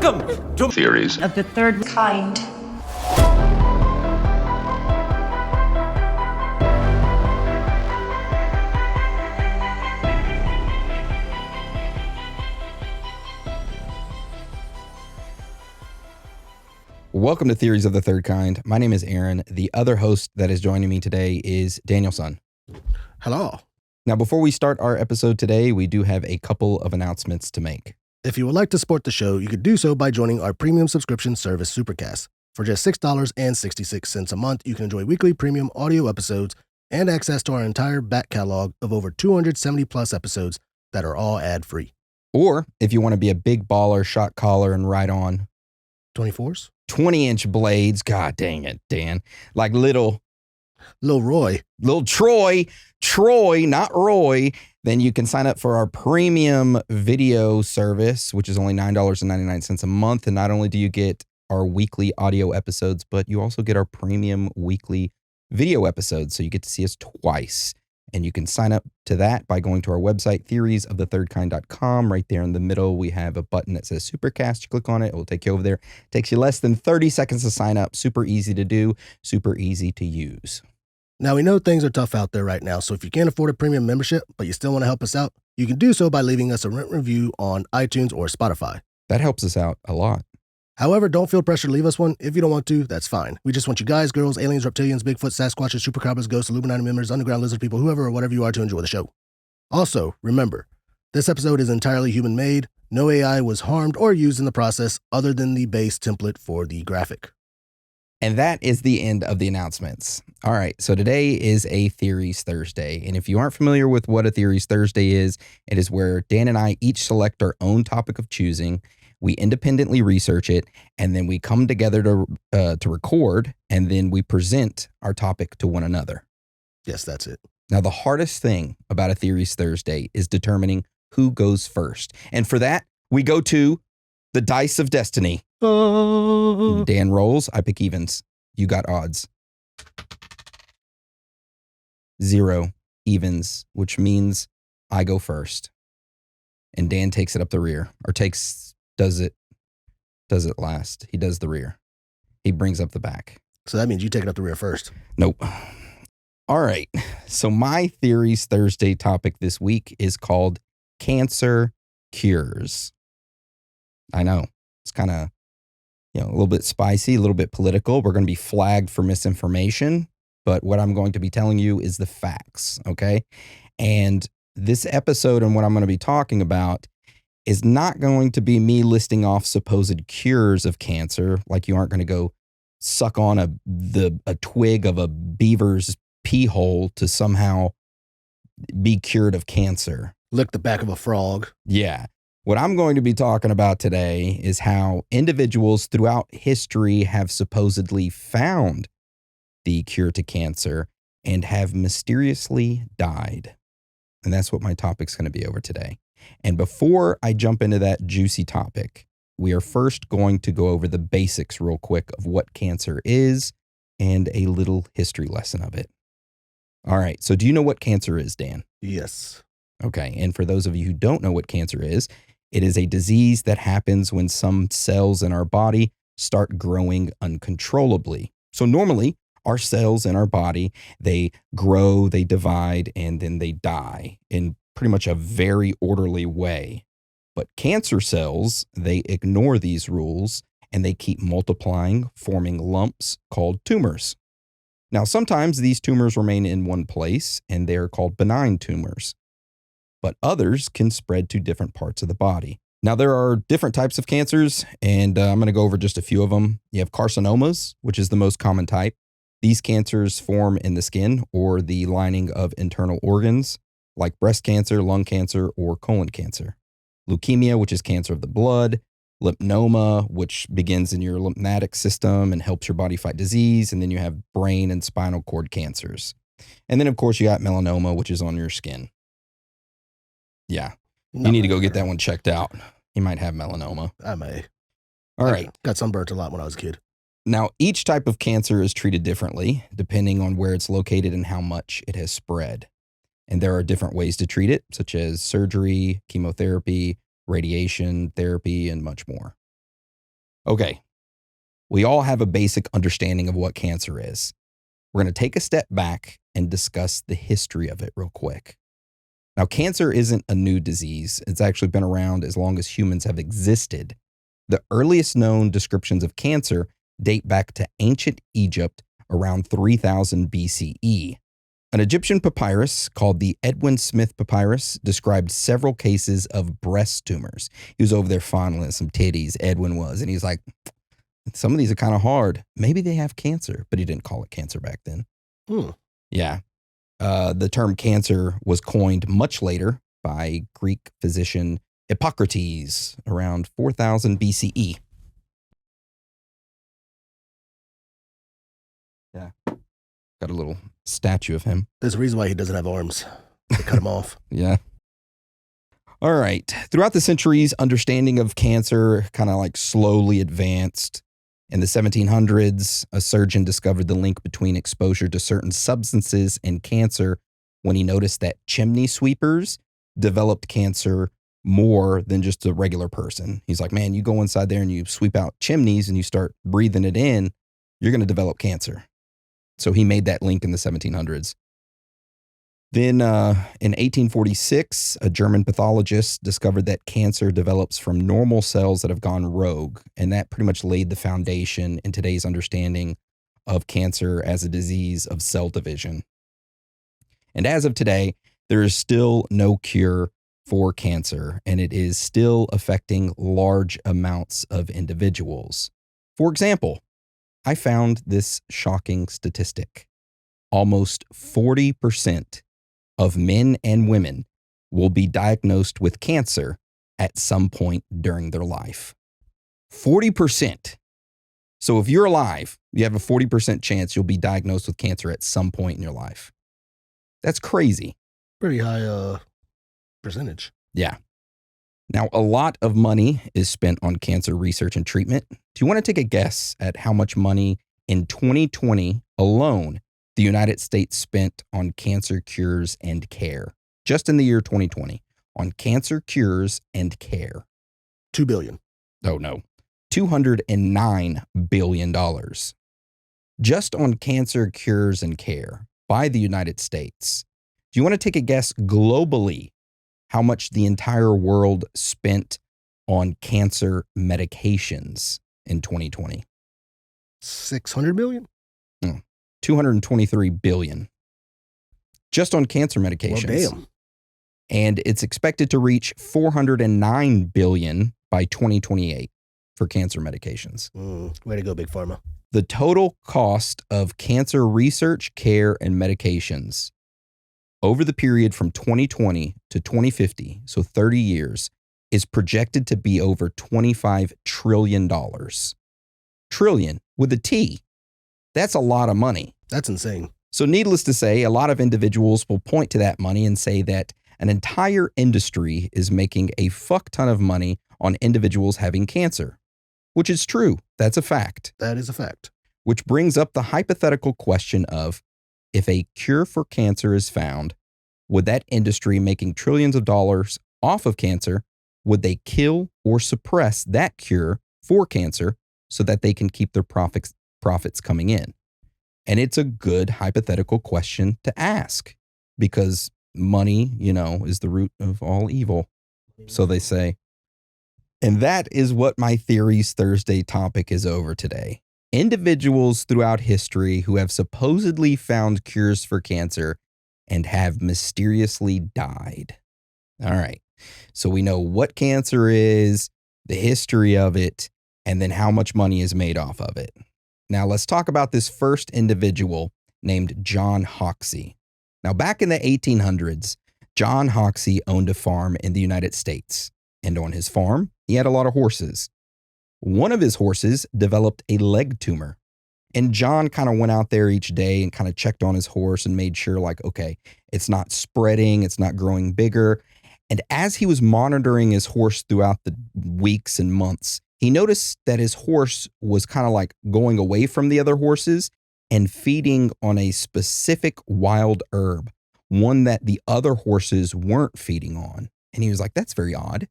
Welcome to Theories of the third kind. Welcome to Theories of the Third Kind. My name is Aaron. The other host that is joining me today is Danielson. Hello. Now, before we start our episode today, we do have a couple of announcements to make. If you would like to support the show, you could do so by joining our premium subscription service, Supercast. For just $6.66 a month, you can enjoy weekly premium audio episodes and access to our entire back catalog of over 270 plus episodes that are all ad-free. Or if you want to be a big baller, shot caller, and ride on 24s? 20-inch blades, god dang it, Dan, like little Roy. Little Troy, not Roy, then you can sign up for our premium video service, which is only $9.99 a month. And not only do you get our weekly audio episodes, but you also get our premium weekly video episodes. So you get to see us twice. And you can sign up to that by going to our website, theoriesofthethirdkind.com. Right there in the middle, we have a button that says Supercast. You click on it, it will take you over there. It takes you less than 30 seconds to sign up. Super easy to do, super easy to use. Now, we know things are tough out there right now, so if you can't afford a premium membership, but you still want to help us out, you can do so by leaving us a review on iTunes or Spotify. That helps us out a lot. However, don't feel pressure to leave us one. If you don't want to, that's fine. We just want you guys, girls, aliens, reptilians, Bigfoot, Sasquatches, Chupacabras, ghosts, Illuminati members, underground lizard people, whoever or whatever you are to enjoy the show. Also, remember, this episode is entirely human-made. No AI was harmed or used in the process other than the base template for the graphic. And that is the end of the announcements. All right, so today is a Theories Thursday. And if you aren't familiar with what a Theories Thursday is, it is where Dan and I each select our own topic of choosing. We independently research it, and then we come together to record, and then we present our topic to one another. Yes, that's it. Now, the hardest thing about a Theories Thursday is determining who goes first. And for that, we go to the Dice of Destiny. Dan rolls, I pick evens. You got odds. 0 evens, which means I go first. And Dan takes it up the rear, or does it last. He does the rear. He brings up the back. So that means you take it up the rear first. Nope. All right. So my Theories Thursday topic this week is called Cancer Cures. I know. It's kind of, a little bit spicy, a little bit political. We're going to be flagged for misinformation, but what I'm going to be telling you is the facts, okay? And this episode and what I'm going to be talking about is not going to be me listing off supposed cures of cancer, like you aren't going to go suck on a twig of a beaver's pee hole to somehow be cured of cancer. Lick the back of a frog. Yeah. What I'm going to be talking about today is how individuals throughout history have supposedly found the cure to cancer and have mysteriously died. And that's what my topic's going to be over today. And before I jump into that juicy topic, we are first going to go over the basics real quick of what cancer is and a little history lesson of it. All right. So do you know what cancer is, Dan? Yes. Okay. And for those of you who don't know what cancer is, it is a disease that happens when some cells in our body start growing uncontrollably. So normally, our cells in our body, they grow, they divide, and then they die in pretty much a very orderly way. But cancer cells, they ignore these rules, and they keep multiplying, forming lumps called tumors. Now, sometimes these tumors remain in one place, and they're called benign tumors. But others can spread to different parts of the body. Now, there are different types of cancers, and I'm going to go over just a few of them. You have carcinomas, which is the most common type. These cancers form in the skin or the lining of internal organs, like breast cancer, lung cancer, or colon cancer. Leukemia, which is cancer of the blood. Lymphoma, which begins in your lymphatic system and helps your body fight disease. And then you have brain and spinal cord cancers. And then, of course, you got melanoma, which is on your skin. Yeah. You need to go get that one checked out. You might have melanoma. I may. All right. Got sunburnt a lot when I was a kid. Now, each type of cancer is treated differently depending on where it's located and how much it has spread. And there are different ways to treat it, such as surgery, chemotherapy, radiation therapy, and much more. Okay, we all have a basic understanding of what cancer is. We're going to take a step back and discuss the history of it real quick. Now, cancer isn't a new disease. It's actually been around as long as humans have existed. The earliest known descriptions of cancer date back to ancient Egypt around 3000 BCE. An Egyptian papyrus called the Edwin Smith Papyrus described several cases of breast tumors. He was over there fondling some titties, Edwin was, and he's like, some of these are kind of hard. Maybe they have cancer, but he didn't call it cancer back then. Yeah. The term cancer was coined much later by Greek physician Hippocrates around 4000 BCE. Yeah. Got a little statue of him. There's a reason why he doesn't have arms. They cut him off. Yeah. All right. Throughout the centuries, understanding of cancer kind of like slowly advanced. In the 1700s, a surgeon discovered the link between exposure to certain substances and cancer when he noticed that chimney sweepers developed cancer more than just a regular person. He's like, man, you go inside there and you sweep out chimneys and you start breathing it in, you're going to develop cancer. So he made that link in the 1700s. Then in 1846, a German pathologist discovered that cancer develops from normal cells that have gone rogue. And that pretty much laid the foundation in today's understanding of cancer as a disease of cell division. And as of today, there is still no cure for cancer, and it is still affecting large amounts of individuals. For example, I found this shocking statistic. Almost 40% of men and women will be diagnosed with cancer at some point during their life. 40%. So if you're alive, you have a 40% chance you'll be diagnosed with cancer at some point in your life. That's crazy. Pretty high percentage. Yeah. Now, a lot of money is spent on cancer research and treatment. Do you want to take a guess at how much money in 2020 alone the United States spent on cancer cures and care? Just in the year 2020, on cancer cures and care. $2 billion. Oh, no. $209 billion. Just on cancer cures and care by the United States. Do you want to take a guess globally how much the entire world spent on cancer medications in 2020? 600 million? 223 billion. Just on cancer medications. Well, damn. And it's expected to reach 409 billion by 2028 for cancer medications. Way to go, Big Pharma. The total cost of cancer research, care, and medications over the period from 2020 to 2050, so 30 years, is projected to be over $25 trillion. Trillion with a T. That's a lot of money. That's insane. So needless to say, a lot of individuals will point to that money and say that an entire industry is making a fuck ton of money on individuals having cancer, which is true. That's a fact. That is a fact. Which brings up the hypothetical question of, if a cure for cancer is found, would that industry making trillions of dollars off of cancer, would they kill or suppress that cure for cancer so that they can keep their profits coming in? And it's a good hypothetical question to ask because money, is the root of all evil. So they say. And that is what my Theories Thursday topic is over today. Individuals throughout history who have supposedly found cures for cancer and have mysteriously died. All right. So we know what cancer is, the history of it, and then how much money is made off of it. Now let's talk about this first individual named John Hoxie. Now back in the 1800s, John Hoxie owned a farm in the United States. And on his farm, he had a lot of horses. One of his horses developed a leg tumor. And John kind of went out there each day and kind of checked on his horse and made sure okay, it's not spreading, it's not growing bigger. And as he was monitoring his horse throughout the weeks and months, he noticed that his horse was kind of going away from the other horses and feeding on a specific wild herb, one that the other horses weren't feeding on. And he was like, that's very odd.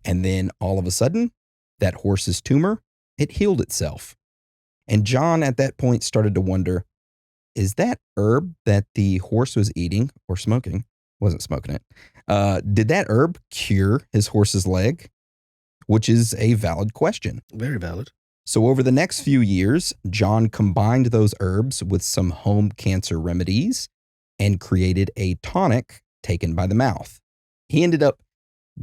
And then all of a sudden, that horse's tumor it healed itself. And John at that point started to wonder, is that herb that the horse was eating or smoking, wasn't smoking it, did that herb cure his horse's leg? Which is a valid question. Very valid. So over the next few years, John combined those herbs with some home cancer remedies and created a tonic taken by the mouth. He ended up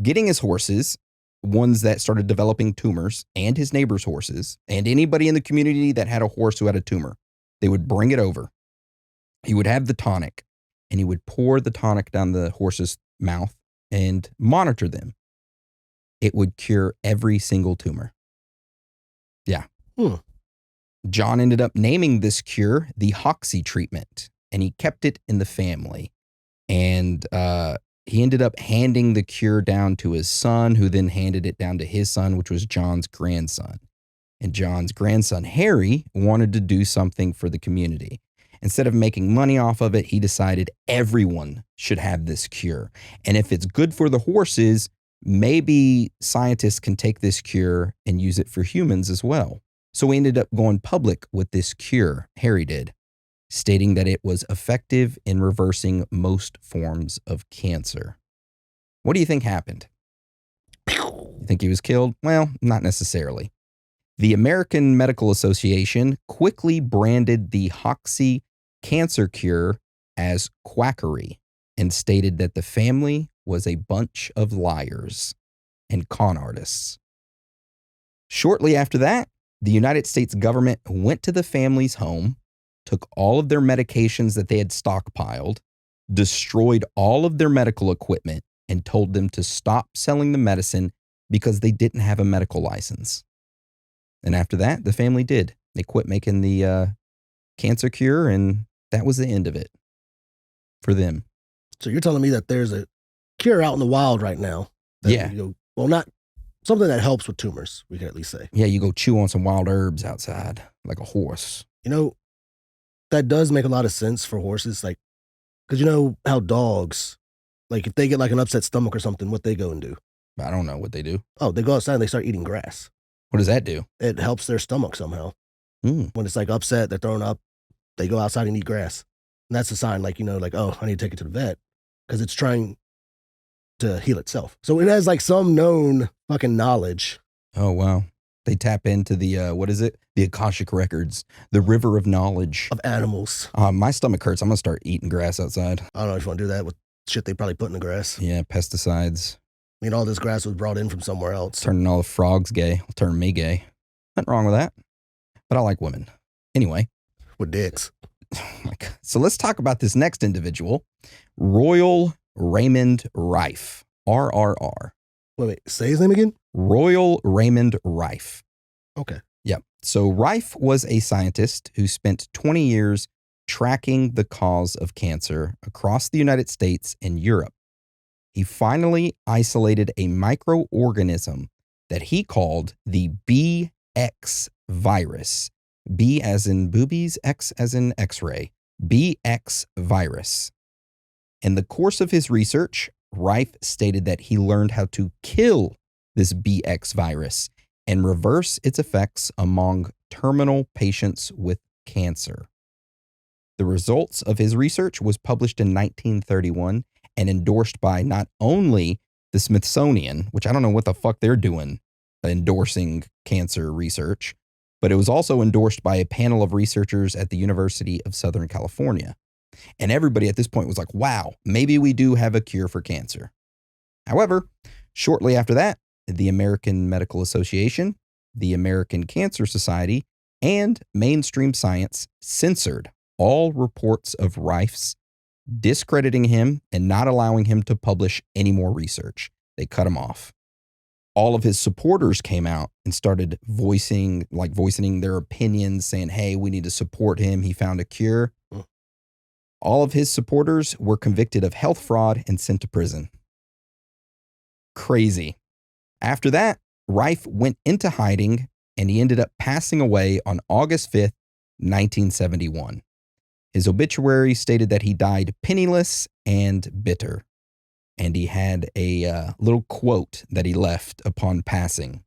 getting his horses, ones that started developing tumors, and his neighbors' horses, and anybody in the community that had a horse who had a tumor. They would bring it over. He would have the tonic, and he would pour the tonic down the horse's mouth and monitor them. It would cure every single tumor. Yeah. John ended up naming this cure the Hoxsey treatment, and he kept it in the family. And he ended up handing the cure down to his son, who then handed it down to his son, which was John's grandson. And John's grandson, Harry, wanted to do something for the community. Instead of making money off of it, he decided everyone should have this cure. And if it's good for the horses, maybe scientists can take this cure and use it for humans as well. So he ended up going public with this cure, Harry did, stating that it was effective in reversing most forms of cancer. What do you think happened? You think he was killed? Well, not necessarily. The American Medical Association quickly branded the Hoxsey cancer cure as quackery and stated that the family was a bunch of liars and con artists. Shortly after that, the United States government went to the family's home, took all of their medications that they had stockpiled, destroyed all of their medical equipment, and told them to stop selling the medicine because they didn't have a medical license. And after that, the family did. They quit making the cancer cure, and that was the end of it for them. So you're telling me that there's a cure out in the wild right now? Yeah. Well, not something that helps with tumors, we can at least say. Yeah, you go chew on some wild herbs outside like a horse. That does make a lot of sense for horses. Like, because you know how dogs, like if they get like an upset stomach or something, what they go and do? I don't know what they do. Oh, they go outside and they start eating grass. What does that do? It helps their stomach somehow. When it's like upset, they're thrown up, they go outside and eat grass. And that's a sign, like, oh, I need to take it to the vet because it's trying to heal itself. So it has like some known fucking knowledge. Oh, wow. They tap into the, what is it? The Akashic Records, the river of knowledge. Of animals. My stomach hurts. I'm going to start eating grass outside. I don't know if you want to do that with shit they probably put in the grass. Yeah, pesticides. I mean, all this grass was brought in from somewhere else. Turning all the frogs gay. Will turn me gay. Nothing wrong with that. But I like women. Anyway. With dicks. Oh my God. So let's talk about this next individual, Royal Raymond Rife, RRR. Wait, say his name again? Royal Raymond Rife. Okay. Yep. So Rife was a scientist who spent 20 years tracking the cause of cancer across the United States and Europe. He finally isolated a microorganism that he called the BX virus. B as in boobies, X as in X-ray. BX virus. In the course of his research, Rife stated that he learned how to kill this BX virus and reverse its effects among terminal patients with cancer. The results of his research was published in 1931 and endorsed by not only the Smithsonian, which I don't know what the fuck they're doing endorsing cancer research, but it was also endorsed by a panel of researchers at the University of Southern California. And everybody at this point was like, wow, maybe we do have a cure for cancer. However, shortly after that, the American Medical Association, the American Cancer Society, and mainstream science censored all reports of Rife's, discrediting him and not allowing him to publish any more research. They cut him off. All of his supporters came out and started voicing their opinions, saying, hey, we need to support him. He found a cure. All of his supporters were convicted of health fraud and sent to prison. Crazy. After that, Rife went into hiding and he ended up passing away on August 5th, 1971. His obituary stated that he died penniless and bitter. And he had a little quote that he left upon passing.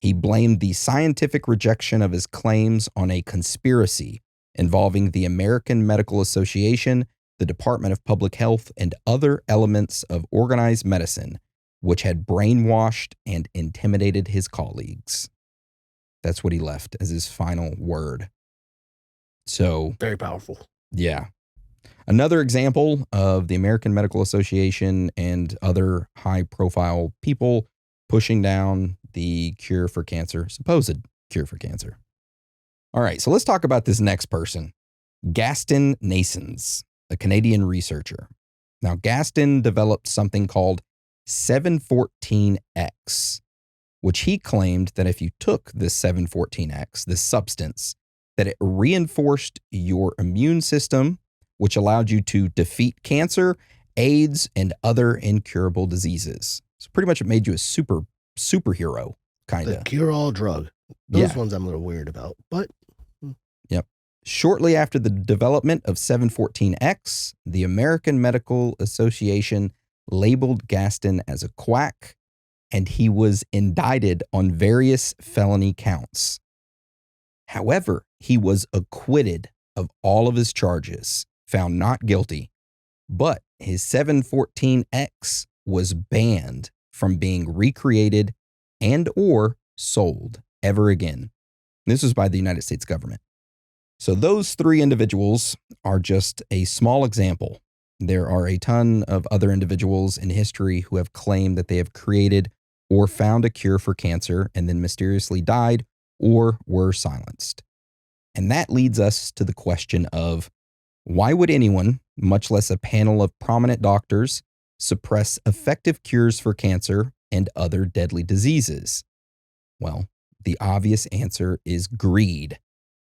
He blamed the scientific rejection of his claims on a conspiracy involving the American Medical Association, the Department of Public Health, and other elements of organized medicine, which had brainwashed and intimidated his colleagues. That's what he left as his final word. So, very powerful. Yeah. Another example of the American Medical Association and other high-profile people pushing down the cure for cancer, supposed cure for cancer. All right, so let's talk about this next person, Gaston Naessens, a Canadian researcher. Now, Gaston developed something called 714X, which he claimed that if you took this 714X, this substance, that it reinforced your immune system, which allowed you to defeat cancer, AIDS, and other incurable diseases. So pretty much it made you a superhero, kind of. The cure-all drug. Those ones I'm a little weird about, but... Yep. Shortly after the development of 714X, the American Medical Association labeled Gaston as a quack, and he was indicted on various felony counts. However, he was acquitted of all of his charges, found not guilty, but his 714X was banned from being recreated and or sold ever again. This was by the United States government. So those three individuals are just a small example. There are a ton of other individuals in history who have claimed that they have created or found a cure for cancer and then mysteriously died or were silenced. And that leads us to the question of, why would anyone, much less a panel of prominent doctors, suppress effective cures for cancer and other deadly diseases? Well, the obvious answer is greed.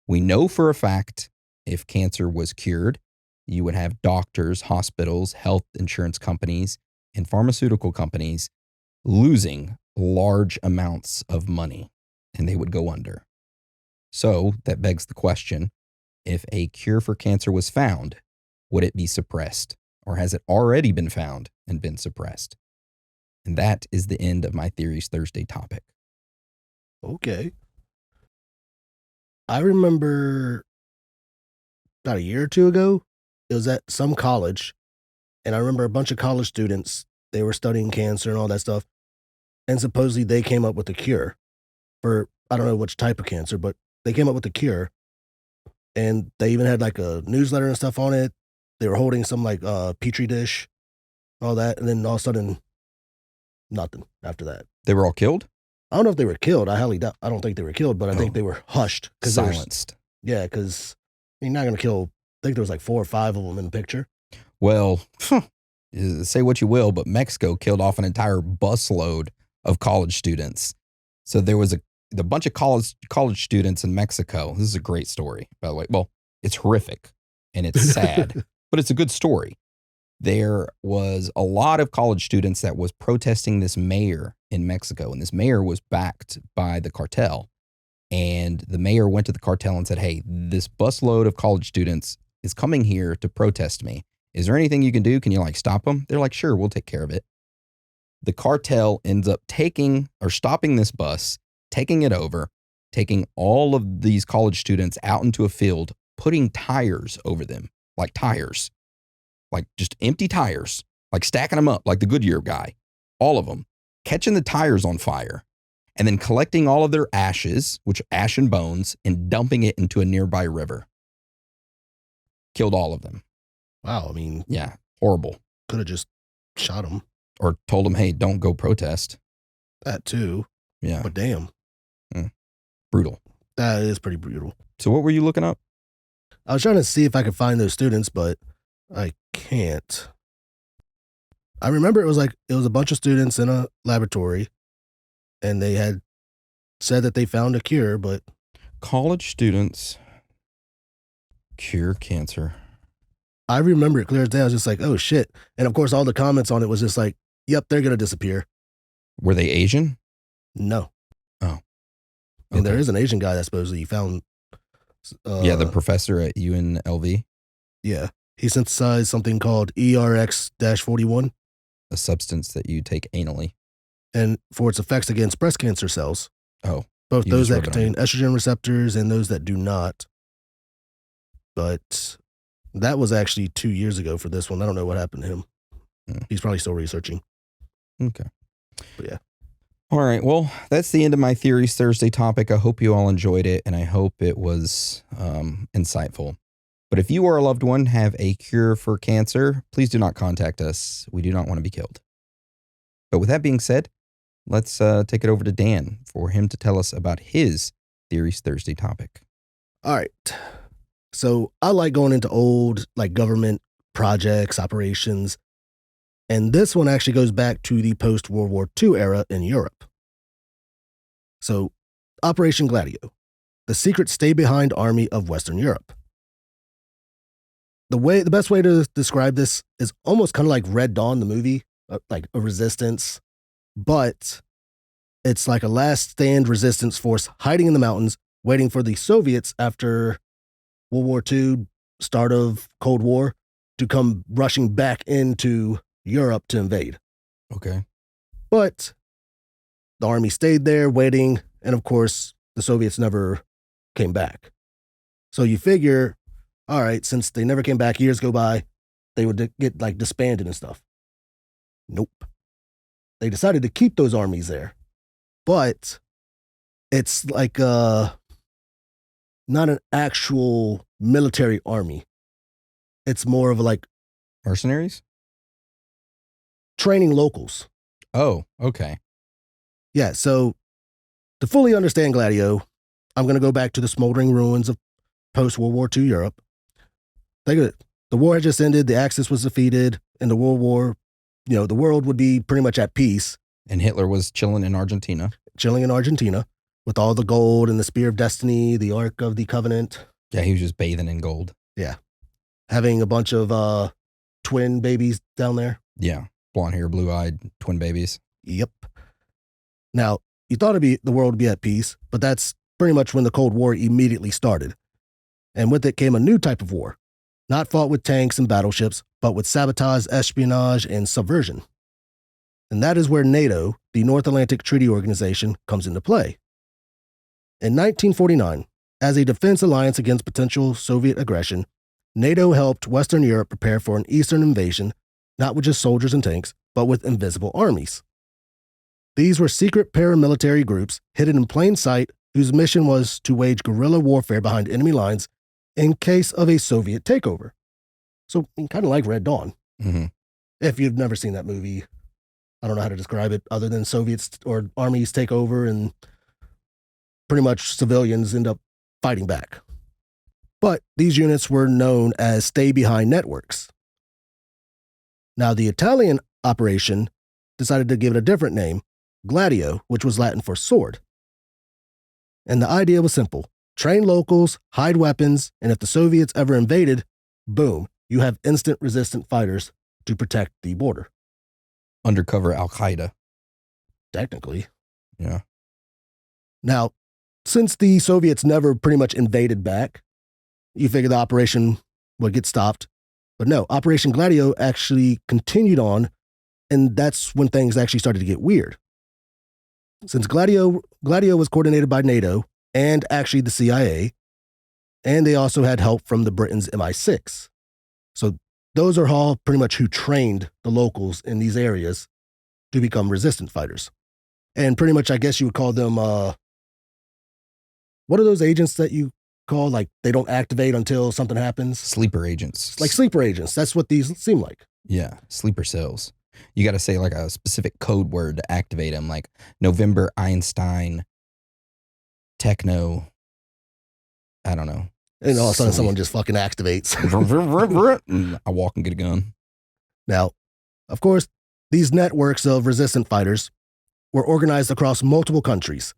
We know for a fact if cancer was cured, you would have doctors, hospitals, health insurance companies, and pharmaceutical companies losing large amounts of money, and they would go under. So that begs the question, if a cure for cancer was found, would it be suppressed? Or has it already been found and been suppressed? And that is the end of my Theories Thursday topic. Okay. I remember about a year or two ago, it was at some college, and I remember a bunch of college students, they were studying cancer and all that stuff, and supposedly they came up with a cure for, I don't know which type of cancer, but they came up with a cure, and they even had like a newsletter and stuff on it. They were holding some like petri dish, all that, and then all of a sudden, nothing after that. They were all killed? I don't know if they were killed. I don't think they were killed, but I think they were hushed. Silenced. Yeah, because you're not going to kill, I think there was like 4 or 5 of them in the picture. Well, say what you will, but Mexico killed off an entire busload of college students. So there was a bunch of college students in Mexico. This is a great story, by the way. Well, it's horrific and it's sad, but it's a good story. There was a lot of college students that was protesting this mayor in Mexico, and this mayor was backed by the cartel. And the mayor went to the cartel and said, hey, this busload of college students is coming here to protest me. Is there anything you can do? Can you like stop them? They're like, sure, we'll take care of it. The cartel ends up stopping this bus, taking it over, taking all of these college students out into a field, putting tires over them, like just empty tires, like stacking them up like the Goodyear guy, all of them, catching the tires on fire, and then collecting all of their ashes, which are ash and bones, and dumping it into a nearby river. Killed all of them. Wow, I mean... Yeah, horrible. Could have just shot them. Or told them, hey, don't go protest. That too. Yeah. But damn. Brutal. That is pretty brutal. So what were you looking up? I was trying to see if I could find those students, but I can't. I remember it was a bunch of students in a laboratory, and they had said that they found a cure, but... College students cure cancer. I remember it clear as day. I was just like, oh shit. And of course, all the comments on it was just like, yep, they're going to disappear. Were they Asian? No. Oh. Okay. And there is an Asian guy that supposedly found... yeah, the professor at UNLV. Yeah. He synthesized something called ERX-41. A substance that you take anally. And for its effects against breast cancer cells. Oh, Both you those just that wrote it on contain estrogen receptors and those that do not. But that was actually 2 years ago for this one. I don't know what happened to him. He's probably still researching. Okay. But yeah. All right. Well, that's the end of my Theories Thursday topic. I hope you all enjoyed it, and I hope it was insightful. But if you or a loved one have a cure for cancer, please do not contact us. We do not want to be killed. But with that being said, let's take it over to Dan for him to tell us about his Theories Thursday topic. All right. So I like going into old like government projects, operations, and this one actually goes back to the post-World War II era in Europe. So Operation Gladio, the secret stay-behind army of Western Europe. The best way to describe this is almost kind of like Red Dawn, the movie, like a resistance, but it's like a last stand resistance force hiding in the mountains, waiting for the Soviets after World War II, start of Cold War, to come rushing back into Europe to invade. Okay. But the army stayed there waiting, and of course, the Soviets never came back. So you figure, all right, since they never came back, years go by, they would get like disbanded and stuff. Nope. They decided to keep those armies there. But it's like not an actual military army. It's more of like Mercenaries? training locals. Oh, okay. Yeah, so to fully understand Gladio, I'm going to go back to the smoldering ruins of post-World War II Europe. The war had just ended, the Axis was defeated, and the World War, the world would be pretty much at peace. And Hitler was chilling in Argentina. With all the gold and the Spear of Destiny, the Ark of the Covenant. Yeah, he was just bathing in gold. Yeah. Having a bunch of twin babies down there. Yeah. Blonde hair, blue-eyed twin babies. Yep. Now, you thought the world would be at peace, but that's pretty much when the Cold War immediately started. And with it came a new type of war. Not fought with tanks and battleships, but with sabotage, espionage, and subversion. And that is where NATO, the North Atlantic Treaty Organization, comes into play. In 1949, as a defense alliance against potential Soviet aggression, NATO helped Western Europe prepare for an Eastern invasion, not with just soldiers and tanks, but with invisible armies. These were secret paramilitary groups hidden in plain sight whose mission was to wage guerrilla warfare behind enemy lines in case of a Soviet takeover. So, kind of like Red Dawn. Mm-hmm. If you've never seen that movie, I don't know how to describe it other than Soviets or armies take over and pretty much civilians end up fighting back. But these units were known as stay-behind networks. Now, the Italian operation decided to give it a different name, Gladio, which was Latin for sword. And the idea was simple. Train locals, hide weapons, and if the Soviets ever invaded, boom, you have instant resistant fighters to protect the border. Undercover Al-Qaeda. Technically. Yeah. Now, since the Soviets never pretty much invaded back, you figure the operation would get stopped. But no, Operation Gladio actually continued on, and that's when things actually started to get weird. Since Gladio was coordinated by NATO and actually the CIA, and they also had help from the Britain's MI6. So those are all pretty much who trained the locals in these areas to become resistance fighters. And pretty much, I guess you would call them, what are those agents that you call, like, they don't activate until something happens? Sleeper agents. Like sleeper agents. That's what these seem like. Yeah, sleeper cells. You got to say like a specific code word to activate them, like November Einstein, techno, I don't know. And all of a sudden someone just fucking activates. I walk and get a gun. Now, of course, these networks of resistant fighters were organized across multiple countries.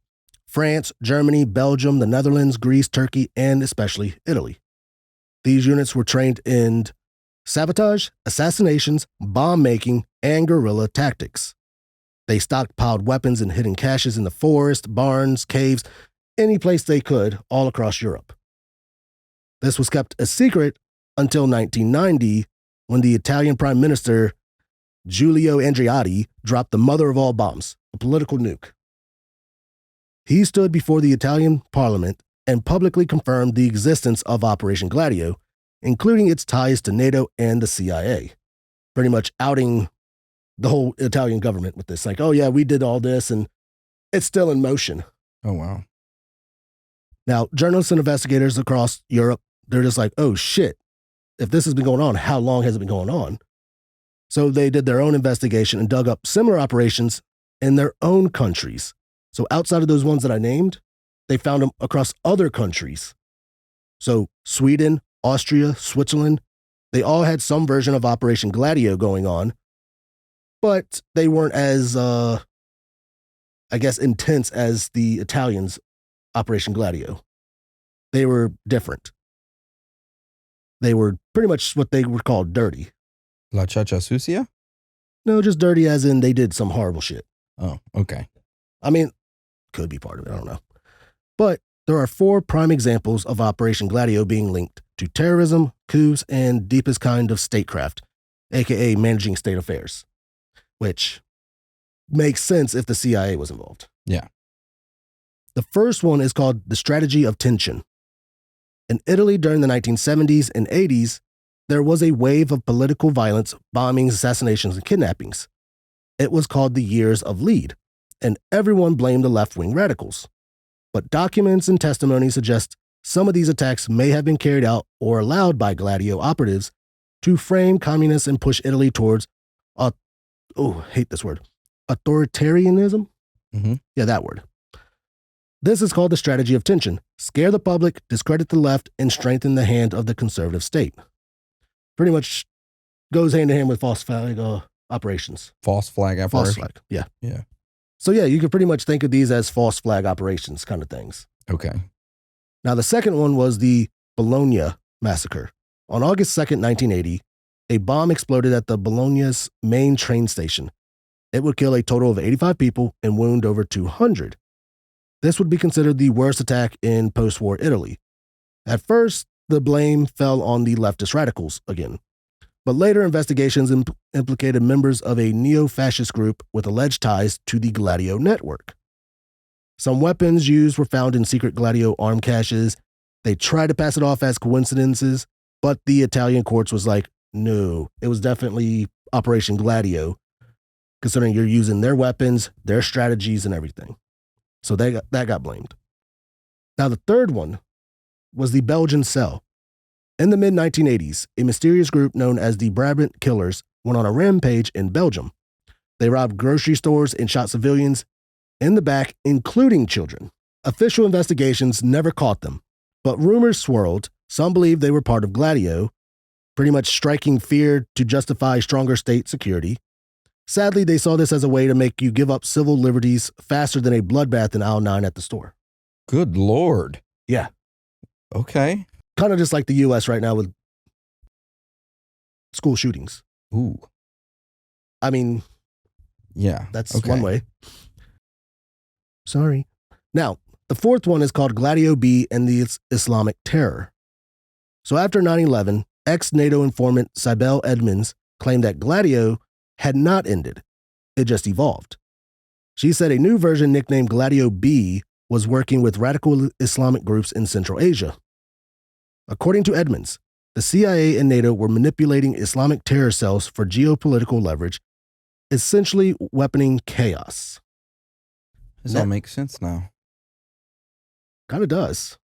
France, Germany, Belgium, the Netherlands, Greece, Turkey, and especially Italy. These units were trained in sabotage, assassinations, bomb making, and guerrilla tactics. They stockpiled weapons in hidden caches in the forest, barns, caves, any place they could all across Europe. This was kept a secret until 1990, when the Italian Prime Minister Giulio Andreotti dropped the mother of all bombs, a political nuke. He stood before the Italian parliament and publicly confirmed the existence of Operation Gladio, including its ties to NATO and the CIA, pretty much outing the whole Italian government with this. Like, oh yeah, we did all this and it's still in motion. Oh, wow. Now, journalists and investigators across Europe, they're just like, oh shit, if this has been going on, how long has it been going on? So they did their own investigation and dug up similar operations in their own countries. So outside of those ones that I named, they found them across other countries. So Sweden, Austria, Switzerland, they all had some version of Operation Gladio going on, but they weren't as, I guess, intense as the Italians' Operation Gladio. They were different. They were pretty much what they were called dirty. La Chacha Sucia? No, just dirty as in they did some horrible shit. Oh, okay. I mean, could be part of it. I don't know. But there are 4 prime examples of Operation Gladio being linked to terrorism, coups, and deepest kind of statecraft, aka managing state affairs, which makes sense if the CIA was involved. Yeah. The first one is called the Strategy of Tension. In Italy during the 1970s and 80s, there was a wave of political violence, bombings, assassinations, and kidnappings. It was called the Years of Lead, and everyone blamed the left-wing radicals. But documents and testimony suggest some of these attacks may have been carried out or allowed by Gladio operatives to frame communists and push Italy towards, hate this word, authoritarianism? Mm-hmm. Yeah, that word. This is called the strategy of tension. Scare the public, discredit the left, and strengthen the hand of the conservative state. Pretty much goes hand in hand with false flag operations. False flag operation? False flag, yeah. Yeah. So yeah, you could pretty much think of these as false flag operations kind of things. Okay. Now the second one was the Bologna massacre. On August 2nd, 1980, a bomb exploded at the Bologna's main train station. It would kill a total of 85 people and wound over 200. This would be considered the worst attack in post-war Italy. At first, the blame fell on the leftist radicals again, but later investigations implicated members of a neo-fascist group with alleged ties to the Gladio network. Some weapons used were found in secret Gladio arm caches. They tried to pass it off as coincidences, but the Italian courts was like, no, it was definitely Operation Gladio, considering you're using their weapons, their strategies, and everything. So that got blamed. Now, the third one was the Belgian cell. In the mid-1980s, a mysterious group known as the Brabant Killers went on a rampage in Belgium. They robbed grocery stores and shot civilians in the back, including children. Official investigations never caught them, but rumors swirled. Some believed they were part of Gladio, pretty much striking fear to justify stronger state security. Sadly, they saw this as a way to make you give up civil liberties faster than a bloodbath in aisle 9 at the store. Good Lord. Yeah. Okay. Kind of just like the U.S. right now with school shootings. Ooh. I mean, yeah, that's okay. one way. Sorry. Now, the fourth one is called Gladio B and the Islamic Terror. So after 9/11, ex-NATO informant Sibel Edmonds claimed that Gladio had not ended. It just evolved. She said a new version nicknamed Gladio B was working with radical Islamic groups in Central Asia. According to Edmonds, the CIA and NATO were manipulating Islamic terror cells for geopolitical leverage, essentially weaponing chaos. Does all make sense now? Kind of does.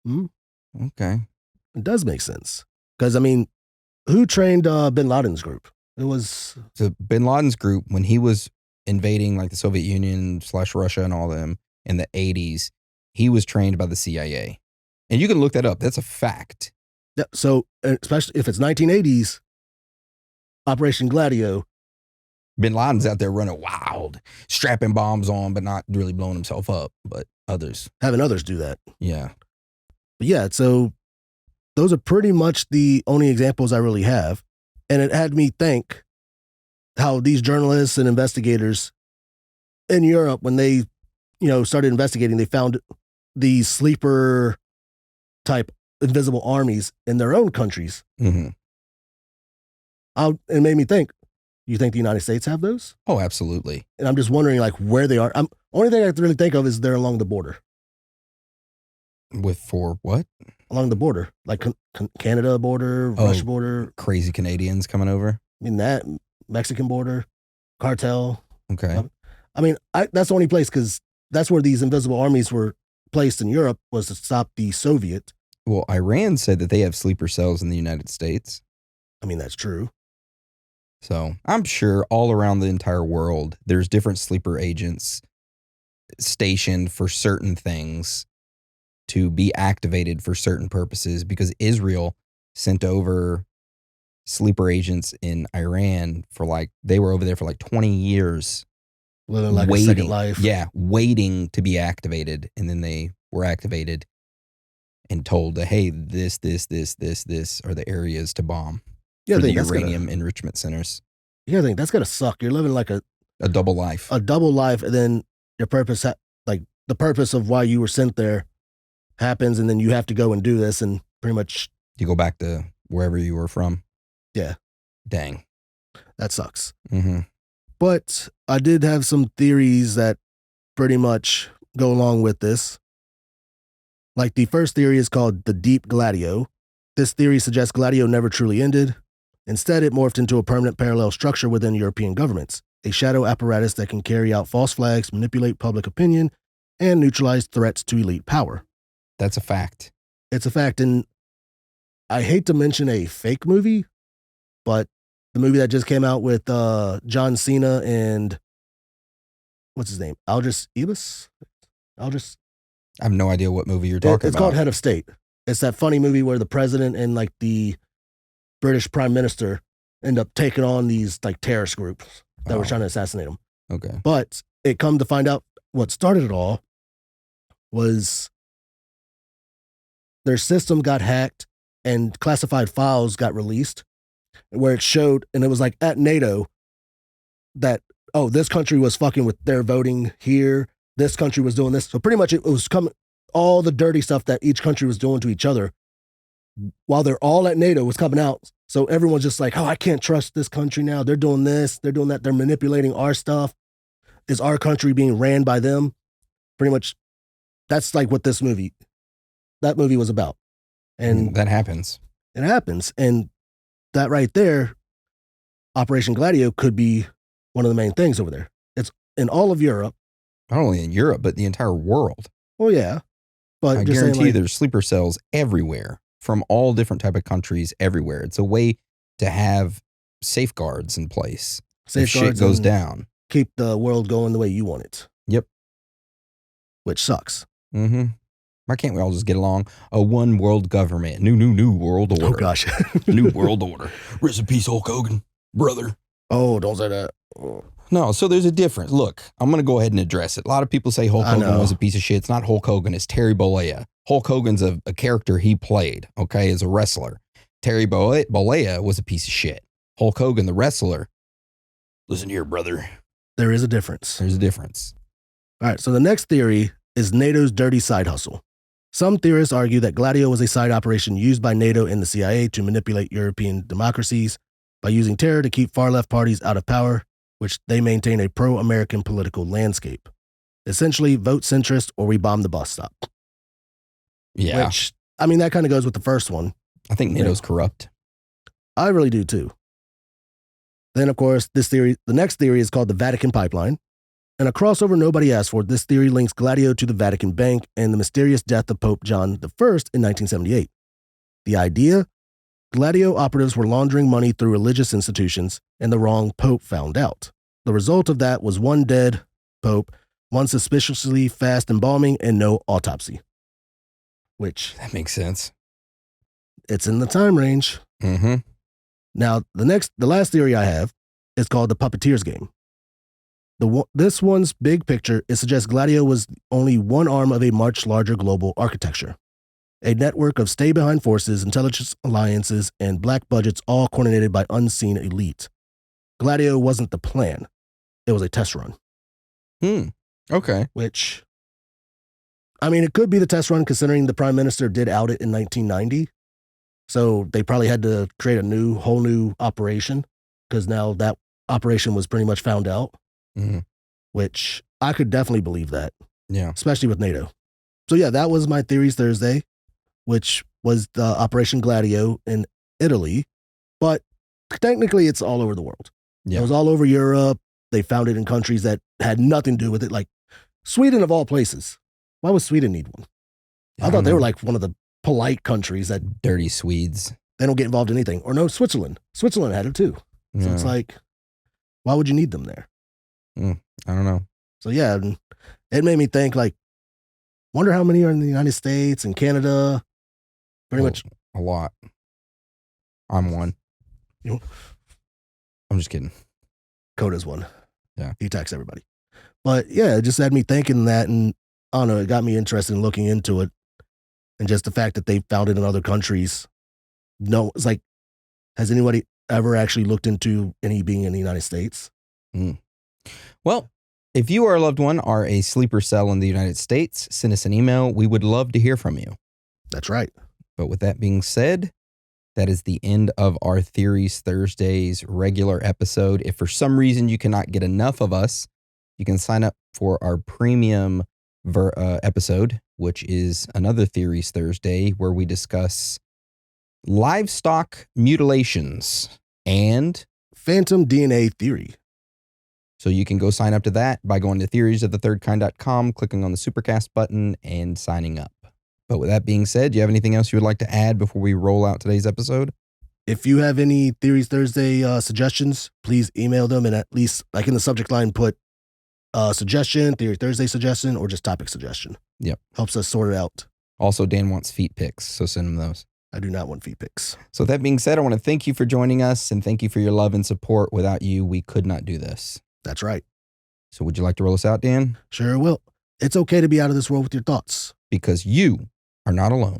Okay. It does make sense. Because, I mean, who trained bin Laden's group? It was... So bin Laden's group, when he was invading like the Soviet Union / Russia and all them in the 80s, he was trained by the CIA. And you can look that up. That's a fact. Yeah, so, especially if it's 1980s, Operation Gladio. Bin Laden's out there running wild, strapping bombs on, but not really blowing himself up. But others. Having others do that. Yeah. But yeah, so those are pretty much the only examples I really have. And it had me think how these journalists and investigators in Europe, when they, started investigating, they found these sleeper type invisible armies in their own countries. Mm-hmm. It made me think, You think the United States have those? Oh, absolutely. And I'm just wondering, like, where they are. Only thing I can really think of is they're along the border. For what? Along the border, like Canada border, Russia border. Crazy Canadians coming over. I mean, that Mexican border, cartel. Okay. I mean, that's the only place, because that's where these invisible armies were placed in Europe, was to stop the Soviet. Well, Iran said that they have sleeper cells in the United States. I mean, that's true. So I'm sure all around the entire world, there's different sleeper agents stationed for certain things to be activated for certain purposes, because Israel sent over sleeper agents in Iran they were over there for like 20 years. Living like a second life. Yeah, waiting to be activated. And then they were activated and told, hey, this are the areas to bomb. Yeah, for the uranium enrichment centers. Yeah, I think that's gonna suck. You're living like a double life. A double life, and then your purpose, like the purpose of why you were sent there, happens, and then you have to go and do this, and pretty much you go back to wherever you were from. Yeah. Dang. That sucks. Mm-hmm. But I did have some theories that pretty much go along with this. Like, the first theory is called the Deep Gladio. This theory suggests Gladio never truly ended. Instead, it morphed into a permanent parallel structure within European governments, a shadow apparatus that can carry out false flags, manipulate public opinion, and neutralize threats to elite power. That's a fact. It's a fact, and I hate to mention a fake movie, but the movie that just came out with John Cena and what's his name? Aldris Ebus? Aldris? I have no idea what movie you're talking about. It's called Head of State. It's that funny movie where the president and like the British prime minister end up taking on these like terrorist groups that were trying to assassinate him. Okay. But it come to find out what started it all was their system got hacked and classified files got released where it showed, and it was like at NATO that, oh, this country was fucking with their voting here. This country was doing this. So pretty much it was coming, all the dirty stuff that each country was doing to each other while they're all at NATO was coming out. So everyone's just like, oh, I can't trust this country now. They're doing this. They're doing that. They're manipulating our stuff. Is our country being ran by them? Pretty much that's like what that movie was about. And that happens. It happens. And that right there, Operation Gladio could be one of the main things over there. It's in all of Europe. Not only in Europe, but the entire world. Well, yeah. But I guarantee you there's sleeper cells everywhere from all different type of countries everywhere. It's a way to have safeguards in place. If shit goes down. Keep the world going the way you want it. Yep. Which sucks. Mm-hmm. Why can't we all just get along? A one world government. New world order. Oh, gosh. New world order. Rest in peace, Hulk Hogan, brother. Oh, don't say that. Oh. No, so there's a difference. Look, I'm going to go ahead and address it. A lot of people say Hulk Hogan was a piece of shit. It's not Hulk Hogan. It's Terry Bollea. Hulk Hogan's a character he played, okay, as a wrestler. Terry Bollea was a piece of shit. Hulk Hogan, the wrestler. Listen here, brother. There is a difference. There's a difference. All right, so the next theory is NATO's dirty side hustle. Some theorists argue that Gladio was a side operation used by NATO and the CIA to manipulate European democracies by using terror to keep far-left parties out of power, which they maintain a pro-American political landscape. Essentially, vote centrist or we bomb the bus stop. Yeah. Which, I mean, that kind of goes with the first one. I think NATO's corrupt. I really do too. Then, of course, the next theory is called the Vatican Pipeline. In a crossover nobody asked for, this theory links Gladio to the Vatican Bank and the mysterious death of Pope John I in 1978. The idea? Gladio operatives were laundering money through religious institutions, and the wrong pope found out. The result of that was one dead pope, one suspiciously fast embalming, and no autopsy. Which... that makes sense. It's in the time range. Mm-hmm. Now, the last theory I have is called the puppeteer's game. This one's big picture, it suggests Gladio was only one arm of a much larger global architecture. A network of stay-behind forces, intelligence alliances, and black budgets all coordinated by unseen elite. Gladio wasn't the plan. It was a test run. Okay. Which, I mean, it could be the test run considering the prime minister did out it in 1990. So they probably had to create a whole new operation because now that operation was pretty much found out, Mm-hmm. which I could definitely believe that, Yeah. especially with NATO. So yeah, that was my Theories Thursday, which was the Operation Gladio in Italy, but technically it's all over the world. Yeah. It was all over Europe. They found it in countries that had nothing to do with it, like Sweden of all places. Why would Sweden need one? I thought they were like one of the polite countries that dirty Swedes. They don't get involved in anything. Or no, Switzerland. Switzerland had it too. So Yeah. it's like, why would you need them there? I don't know. So yeah, and it made me think, like, wonder how many are in the United States and Canada. Pretty much a lot. I'm one. You know? I'm just kidding. Coda's one. Yeah. He attacks everybody. But yeah, it just had me thinking that, and I don't know, it got me interested in looking into it. And just the fact that they found it in other countries. No, it's like, has anybody ever actually looked into any being in the United States? Well, if you or a loved one are a sleeper cell in the United States, send us an email. We would love to hear from you. That's right. But with that being said, that is the end of our Theories Thursdays regular episode. If for some reason you cannot get enough of us, you can sign up for our premium episode, which is another Theories Thursday, where we discuss livestock mutilations and phantom DNA theory. So you can go sign up to that by going to theoriesofthethirdkind.com, clicking on the Supercast button, and signing up. But with that being said, do you have anything else you would like to add before we roll out today's episode? If you have any Theories Thursday suggestions, please email them, and at least, like, in the subject line, put suggestion, Theory Thursday suggestion, or just topic suggestion. Yep. Helps us sort it out. Also, Dan wants feet pics, so send him those. I do not want feet pics. So with that being said, I want to thank you for joining us, and thank you for your love and support. Without you, we could not do this. That's right. So would you like to roll us out, Dan? Sure will. It's okay to be out of this world with your thoughts. Because you are not alone.